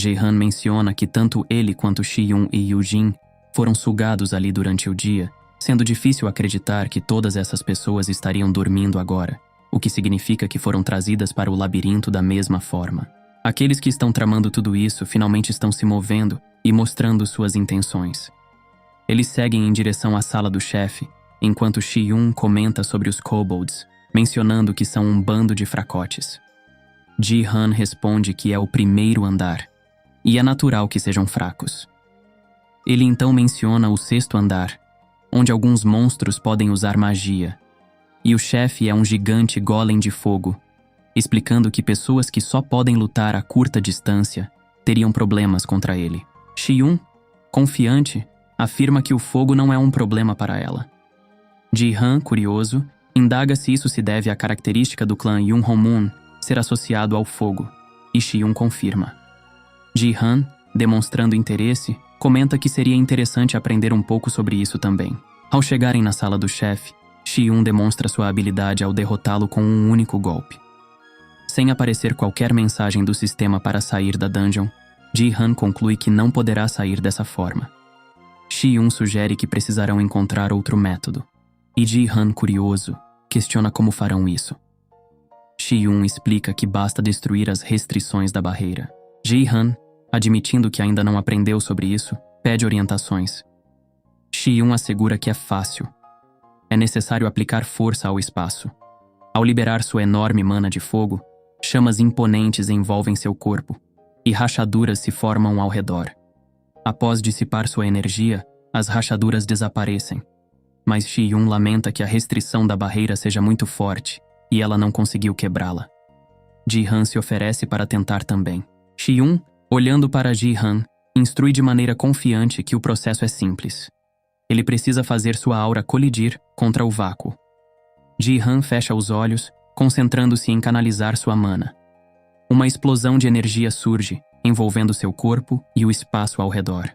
Ji-han menciona que tanto ele quanto Shi-yun e Yu-jin foram sugados ali durante o dia, sendo difícil acreditar que todas essas pessoas estariam dormindo agora, o que significa que foram trazidas para o labirinto da mesma forma. Aqueles que estão tramando tudo isso finalmente estão se movendo e mostrando suas intenções. Eles seguem em direção à sala do chefe, enquanto Shi-yun comenta sobre os kobolds, mencionando que são um bando de fracotes. Ji-han responde que é o primeiro andar, e é natural que sejam fracos. Ele então menciona o sexto andar, onde alguns monstros podem usar magia, e o chefe é um gigante golem de fogo, explicando que pessoas que só podem lutar a curta distância teriam problemas contra ele. Shi-yun, confiante, afirma que o fogo não é um problema para ela. Ji-han, curioso, indaga se isso se deve à característica do clã Yun-Hong-mun ser associado ao fogo, e Shi-yun confirma. Ji-han, demonstrando interesse, comenta que seria interessante aprender um pouco sobre isso também. Ao chegarem na sala do chefe, Shi-yun demonstra sua habilidade ao derrotá-lo com um único golpe. Sem aparecer qualquer mensagem do sistema para sair da dungeon, Ji-han conclui que não poderá sair dessa forma. Shi-yun sugere que precisarão encontrar outro método, e Ji-han, curioso, questiona como farão isso. Shi-yun explica que basta destruir as restrições da barreira. Ji-han, admitindo que ainda não aprendeu sobre isso, pede orientações. Shi-yun assegura que é fácil. É necessário aplicar força ao espaço. Ao liberar sua enorme mana de fogo, chamas imponentes envolvem seu corpo, e rachaduras se formam ao redor. Após dissipar sua energia, as rachaduras desaparecem. Mas Shi-yun lamenta que a restrição da barreira seja muito forte, e ela não conseguiu quebrá-la. Ji-han se oferece para tentar também. Shi-yun, olhando para Ji-han, instrui de maneira confiante que o processo é simples. Ele precisa fazer sua aura colidir contra o vácuo. Ji-han fecha os olhos, concentrando-se em canalizar sua mana. Uma explosão de energia surge, envolvendo seu corpo e o espaço ao redor.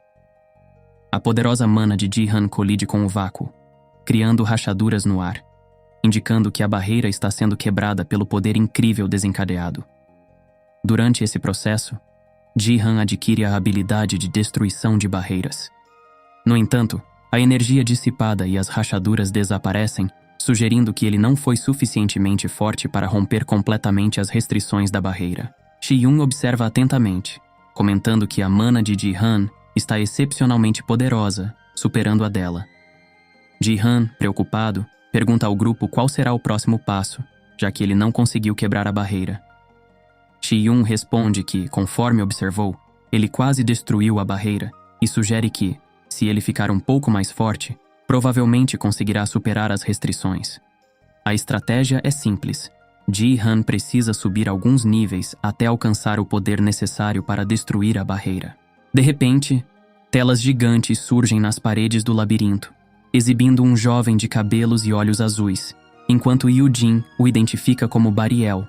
A poderosa mana de Ji-han colide com o vácuo, criando rachaduras no ar, indicando que a barreira está sendo quebrada pelo poder incrível desencadeado. Durante esse processo, Ji-han adquire a habilidade de destruição de barreiras. No entanto, a energia dissipada e as rachaduras desaparecem, sugerindo que ele não foi suficientemente forte para romper completamente as restrições da barreira. Shi-yun observa atentamente, comentando que a mana de Ji-han está excepcionalmente poderosa, superando a dela. Ji-han, preocupado, pergunta ao grupo qual será o próximo passo, já que ele não conseguiu quebrar a barreira. Shi-yun responde que, conforme observou, ele quase destruiu a barreira e sugere que, se ele ficar um pouco mais forte, provavelmente conseguirá superar as restrições. A estratégia é simples. Ji-han precisa subir alguns níveis até alcançar o poder necessário para destruir a barreira. De repente, telas gigantes surgem nas paredes do labirinto, exibindo um jovem de cabelos e olhos azuis, enquanto Yu-jin o identifica como Bariel,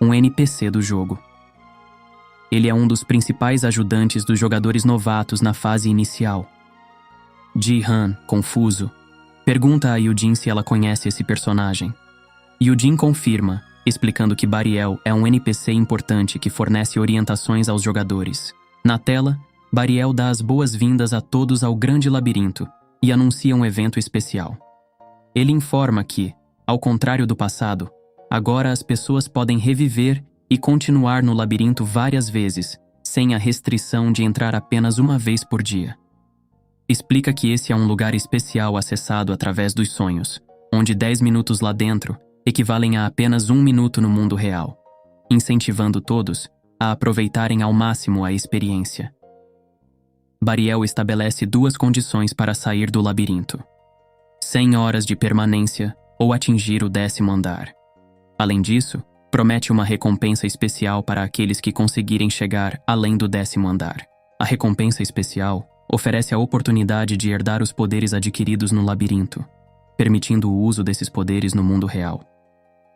um NPC do jogo. Ele é um dos principais ajudantes dos jogadores novatos na fase inicial. Ji-han, confuso, pergunta a Yu-jin se ela conhece esse personagem. Yu-jin confirma, explicando que Bariel é um NPC importante que fornece orientações aos jogadores. Na tela, Bariel dá as boas-vindas a todos ao grande labirinto e anuncia um evento especial. Ele informa que, ao contrário do passado, agora as pessoas podem reviver e continuar no labirinto várias vezes, sem a restrição de entrar apenas uma vez por dia. Explica que esse é um lugar especial acessado através dos sonhos, onde 10 minutos lá dentro equivalem a apenas 1 minuto no mundo real, incentivando todos a aproveitarem ao máximo a experiência. Bariel estabelece 2 condições para sair do labirinto: 100 horas de permanência ou atingir o 10º andar. Além disso, promete uma recompensa especial para aqueles que conseguirem chegar além do 10º andar. A recompensa especial oferece a oportunidade de herdar os poderes adquiridos no labirinto, permitindo o uso desses poderes no mundo real.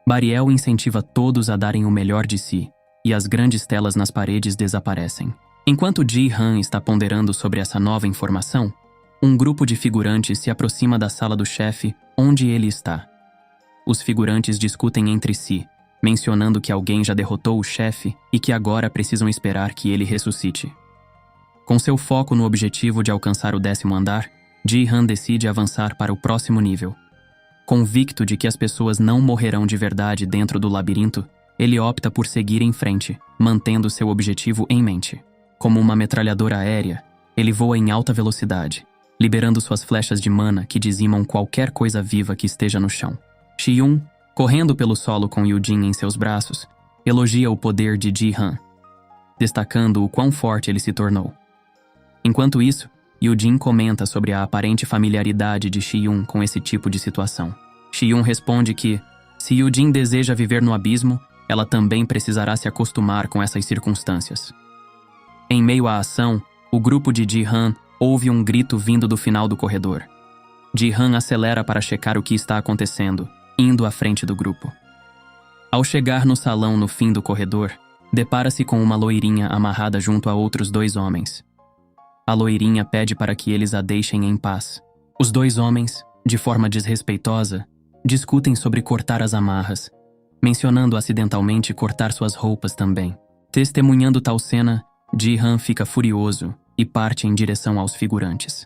Bariel incentiva todos a darem o melhor de si, e as grandes telas nas paredes desaparecem. Enquanto Ji-han está ponderando sobre essa nova informação, um grupo de figurantes se aproxima da sala do chefe onde ele está. Os figurantes discutem entre si, mencionando que alguém já derrotou o chefe e que agora precisam esperar que ele ressuscite. Com seu foco no objetivo de alcançar o 10º andar, Ji-han decide avançar para o próximo nível. Convicto de que as pessoas não morrerão de verdade dentro do labirinto, ele opta por seguir em frente, mantendo seu objetivo em mente. Como uma metralhadora aérea, ele voa em alta velocidade, liberando suas flechas de mana que dizimam qualquer coisa viva que esteja no chão. Shi-yun, correndo pelo solo com Yu-jin em seus braços, elogia o poder de Ji-han, destacando o quão forte ele se tornou. Enquanto isso, Yu-jin comenta sobre a aparente familiaridade de Shi-yun com esse tipo de situação. Shi-yun responde que, se Yu-jin deseja viver no abismo, ela também precisará se acostumar com essas circunstâncias. Em meio à ação, o grupo de Ji-han ouve um grito vindo do final do corredor. Ji-han acelera para checar o que está acontecendo, indo à frente do grupo. Ao chegar no salão no fim do corredor, depara-se com uma loirinha amarrada junto a outros 2 homens. A loirinha pede para que eles a deixem em paz. Os 2 homens, de forma desrespeitosa, discutem sobre cortar as amarras, mencionando acidentalmente cortar suas roupas também. Testemunhando tal cena, Ji-han fica furioso e parte em direção aos figurantes.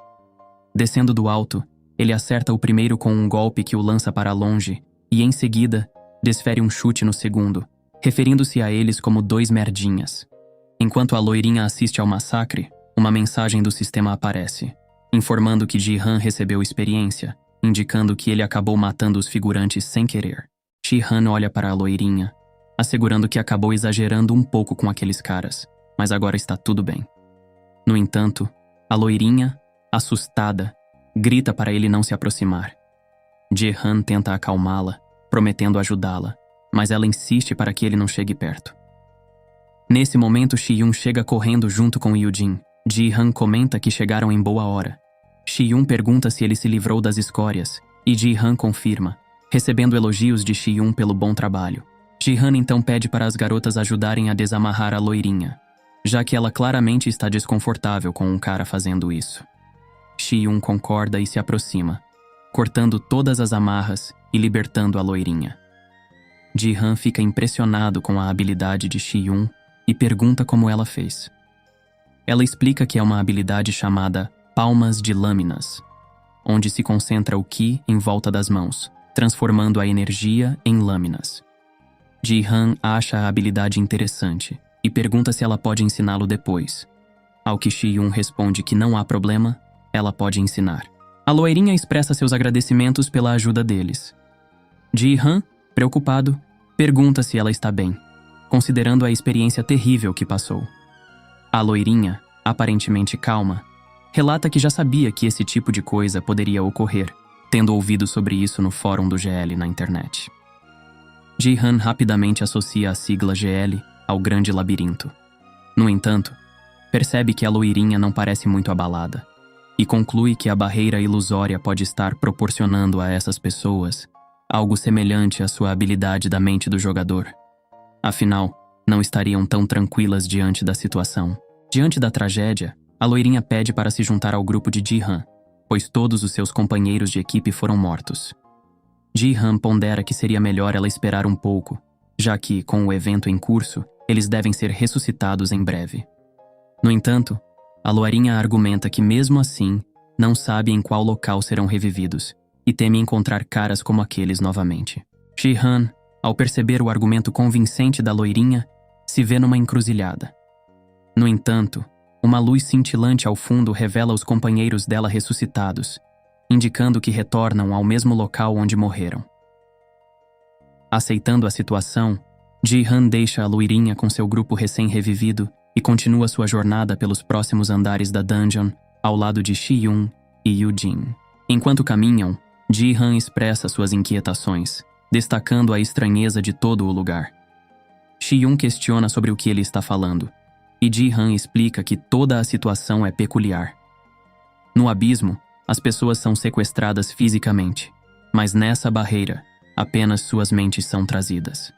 Descendo do alto, ele acerta o primeiro com um golpe que o lança para longe e, em seguida, desfere um chute no segundo, referindo-se a eles como 2 merdinhas. Enquanto a loirinha assiste ao massacre, uma mensagem do sistema aparece, informando que Ji-han recebeu experiência, indicando que ele acabou matando os figurantes sem querer. Ji-han olha para a loirinha, assegurando que acabou exagerando um pouco com aqueles caras, mas agora está tudo bem. No entanto, a loirinha, assustada, grita para ele não se aproximar. Ji-han tenta acalmá-la, prometendo ajudá-la, mas ela insiste para que ele não chegue perto. Nesse momento, Shi-yun chega correndo junto com Yu-jin. Ji-han comenta que chegaram em boa hora. Shi-yun pergunta se ele se livrou das escórias, e Ji-han confirma, recebendo elogios de Shi-yun pelo bom trabalho. Ji-han então pede para as garotas ajudarem a desamarrar a loirinha, já que ela claramente está desconfortável com um cara fazendo isso. Shi-yun concorda e se aproxima, cortando todas as amarras e libertando a loirinha. Ji-han fica impressionado com a habilidade de Shi-yun e pergunta como ela fez. Ela explica que é uma habilidade chamada Palmas de Lâminas, onde se concentra o Ki em volta das mãos, transformando a energia em lâminas. Ji-han acha a habilidade interessante e pergunta se ela pode ensiná-lo depois. Ao que Shi-yun responde que não há problema, ela pode ensinar. A loirinha expressa seus agradecimentos pela ajuda deles. Ji-han, preocupado, pergunta se ela está bem, considerando a experiência terrível que passou. A loirinha, aparentemente calma, relata que já sabia que esse tipo de coisa poderia ocorrer, tendo ouvido sobre isso no fórum do GL na internet. Ji-han rapidamente associa a sigla GL ao Grande Labirinto. No entanto, percebe que a loirinha não parece muito abalada, e conclui que a barreira ilusória pode estar proporcionando a essas pessoas algo semelhante à sua habilidade da mente do jogador. Afinal, não estariam tão tranquilas diante da situação. Diante da tragédia, a loirinha pede para se juntar ao grupo de Ji-han, pois todos os seus companheiros de equipe foram mortos. Ji-han pondera que seria melhor ela esperar um pouco, já que, com o evento em curso, eles devem ser ressuscitados em breve. No entanto, a loirinha argumenta que mesmo assim, não sabe em qual local serão revividos, e teme encontrar caras como aqueles novamente. Ji-han, ao perceber o argumento convincente da loirinha, se vê numa encruzilhada. No entanto, uma luz cintilante ao fundo revela os companheiros dela ressuscitados, indicando que retornam ao mesmo local onde morreram. Aceitando a situação, Ji-han deixa a loirinha com seu grupo recém-revivido e continua sua jornada pelos próximos andares da dungeon ao lado de Shi-yun e Yu-jin. Enquanto caminham, Ji-han expressa suas inquietações, destacando a estranheza de todo o lugar. Shi-yun questiona sobre o que ele está falando, e Ji-han explica que toda a situação é peculiar. No abismo, as pessoas são sequestradas fisicamente, mas nessa barreira, apenas suas mentes são trazidas.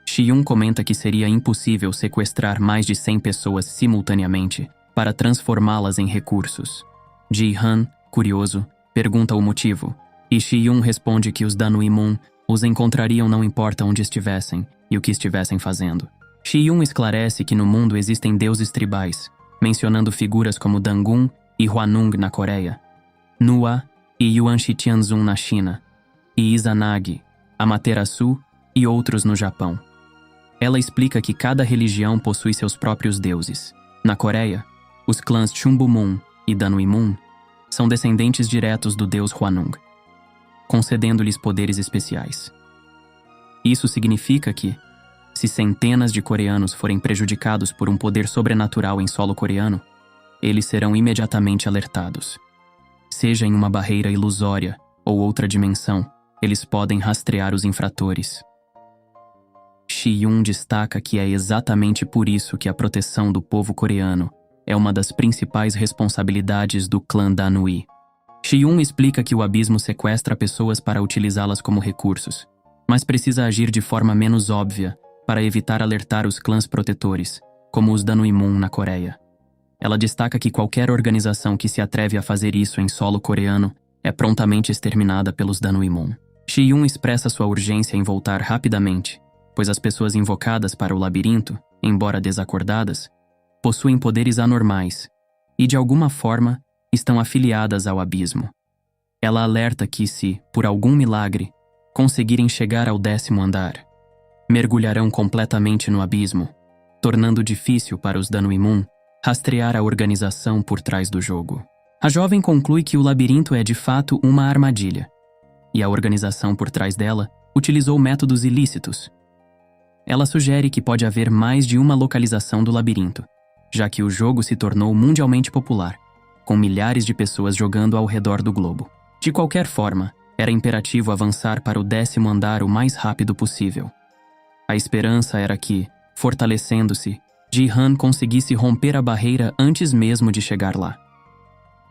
Shi-yun comenta que seria impossível sequestrar mais de 100 pessoas simultaneamente para transformá-las em recursos. Ji-han, curioso, pergunta o motivo, e Shi-yun responde que os Danui-mun os encontrariam não importa onde estivessem e o que estivessem fazendo. Shi-yun esclarece que no mundo existem deuses tribais, mencionando figuras como Dangun e Hwanung na Coreia, Nua e Yuan-Shi-Tianzun na China, e Izanagi, Amaterasu e outros no Japão. Ela explica que cada religião possui seus próprios deuses. Na Coreia, os clãs Chunbumun e Danuimun são descendentes diretos do deus Hwanung, concedendo-lhes poderes especiais. Isso significa que, se centenas de coreanos forem prejudicados por um poder sobrenatural em solo coreano, eles serão imediatamente alertados. Seja em uma barreira ilusória ou outra dimensão, eles podem rastrear os infratores. Shi-yun destaca que é exatamente por isso que a proteção do povo coreano é uma das principais responsabilidades do clã Danui. Shi-yun explica que o abismo sequestra pessoas para utilizá-las como recursos, mas precisa agir de forma menos óbvia para evitar alertar os clãs protetores, como os Danuimun na Coreia. Ela destaca que qualquer organização que se atreve a fazer isso em solo coreano é prontamente exterminada pelos Danuimun. Shi-yun expressa sua urgência em voltar rapidamente, pois as pessoas invocadas para o labirinto, embora desacordadas, possuem poderes anormais e, de alguma forma, estão afiliadas ao abismo. Ela alerta que se, por algum milagre, conseguirem chegar ao 10º andar, mergulharão completamente no abismo, tornando difícil para os Danuimun rastrear a organização por trás do jogo. A jovem conclui que o labirinto é de fato uma armadilha, e a organização por trás dela utilizou métodos ilícitos. Ela sugere que pode haver mais de uma localização do labirinto, já que o jogo se tornou mundialmente popular, com milhares de pessoas jogando ao redor do globo. De qualquer forma, era imperativo avançar para o 10º andar o mais rápido possível. A esperança era que, fortalecendo-se, Ji-han conseguisse romper a barreira antes mesmo de chegar lá.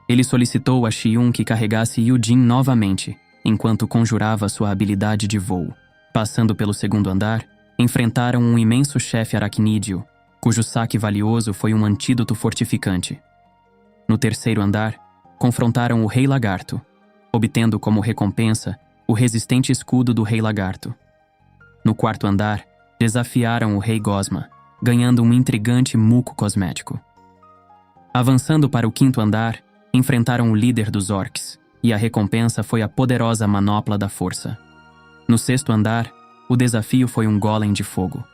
Ele solicitou a Shi-yun que carregasse Yu-jin novamente, enquanto conjurava sua habilidade de voo. Passando pelo 2º andar, enfrentaram um imenso chefe aracnídeo, cujo saque valioso foi um antídoto fortificante. No 3º andar, confrontaram o Rei Lagarto, obtendo como recompensa o resistente escudo do Rei Lagarto. No 4º andar, desafiaram o Rei Gosma, ganhando um intrigante muco cosmético. Avançando para o 5º andar, enfrentaram o líder dos orcs, e a recompensa foi a poderosa manopla da força. No 6º andar, o desafio foi um golem de fogo,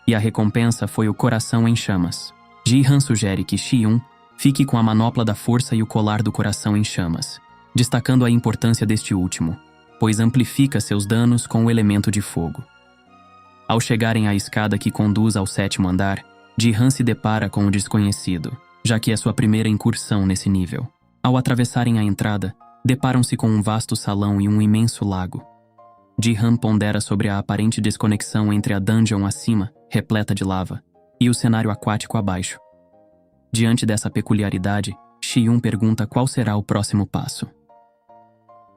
e a recompensa foi o coração em chamas. Ji-han sugere que Shi-yun fique com a manopla da força e o colar do coração em chamas, destacando a importância deste último, pois amplifica seus danos com o elemento de fogo. Ao chegarem à escada que conduz ao 7º andar, Ji-han se depara com o desconhecido, já que é sua primeira incursão nesse nível. Ao atravessarem a entrada, deparam-se com um vasto salão e um imenso lago. Ji-han pondera sobre a aparente desconexão entre a dungeon acima, repleta de lava, e o cenário aquático abaixo. Diante dessa peculiaridade, Shi-yun pergunta qual será o próximo passo.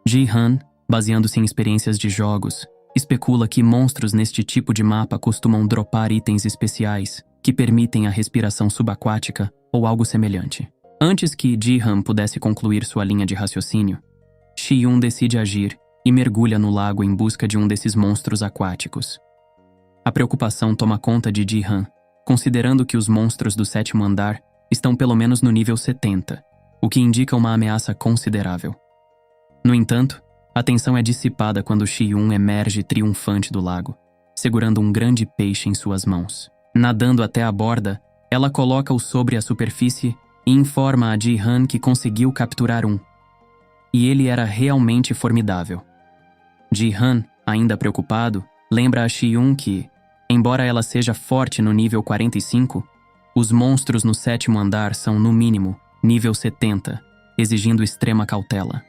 Ji-han, baseando-se em experiências de jogos, especula que monstros neste tipo de mapa costumam dropar itens especiais que permitem a respiração subaquática ou algo semelhante. Antes que Ji-han pudesse concluir sua linha de raciocínio, Shi-yun decide agir e mergulha no lago em busca de um desses monstros aquáticos. A preocupação toma conta de Ji-han, considerando que os monstros do 7º andar estão pelo menos no nível 70, o que indica uma ameaça considerável. No entanto, a tensão é dissipada quando Shi-yun emerge triunfante do lago, segurando um grande peixe em suas mãos. Nadando até a borda, ela coloca-o sobre a superfície e informa a Ji-han que conseguiu capturar um. E ele era realmente formidável. Ji-han, ainda preocupado, lembra a Shi-yun que, embora ela seja forte no nível 45, os monstros no 7º andar são, no mínimo, nível 70, exigindo extrema cautela.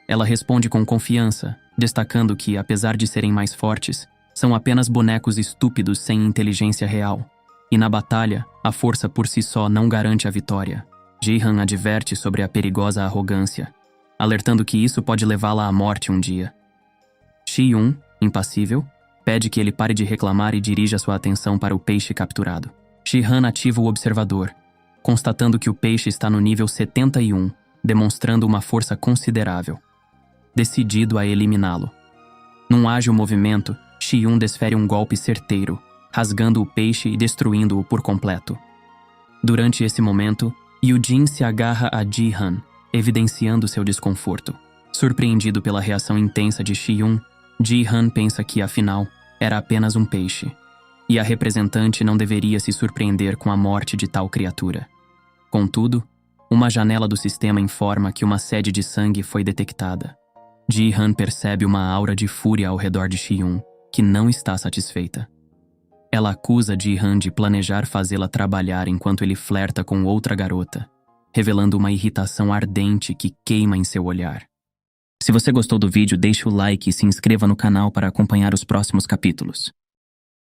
Ela responde com confiança, destacando que, apesar de serem mais fortes, são apenas bonecos estúpidos sem inteligência real. E na batalha, a força por si só não garante a vitória. Ji-han adverte sobre a perigosa arrogância, alertando que isso pode levá-la à morte um dia. Shi-yun, impassível, pede que ele pare de reclamar e dirija sua atenção para o peixe capturado. Ji-han ativa o observador, constatando que o peixe está no nível 71, demonstrando uma força considerável. Decidido a eliminá-lo. Num ágil movimento, Shi-yun desfere um golpe certeiro, rasgando o peixe e destruindo-o por completo. Durante esse momento, Eugene se agarra a Ji-han, evidenciando seu desconforto. Surpreendido pela reação intensa de Ji-yoon, Ji-han pensa que, afinal, era apenas um peixe. E a representante não deveria se surpreender com a morte de tal criatura. Contudo, uma janela do sistema informa que uma sede de sangue foi detectada. Ji-han percebe uma aura de fúria ao redor de Ji-yoon, que não está satisfeita. Ela acusa Ji-han de planejar fazê-la trabalhar enquanto ele flerta com outra garota, revelando uma irritação ardente que queima em seu olhar. Se você gostou do vídeo, deixe o like e se inscreva no canal para acompanhar os próximos capítulos.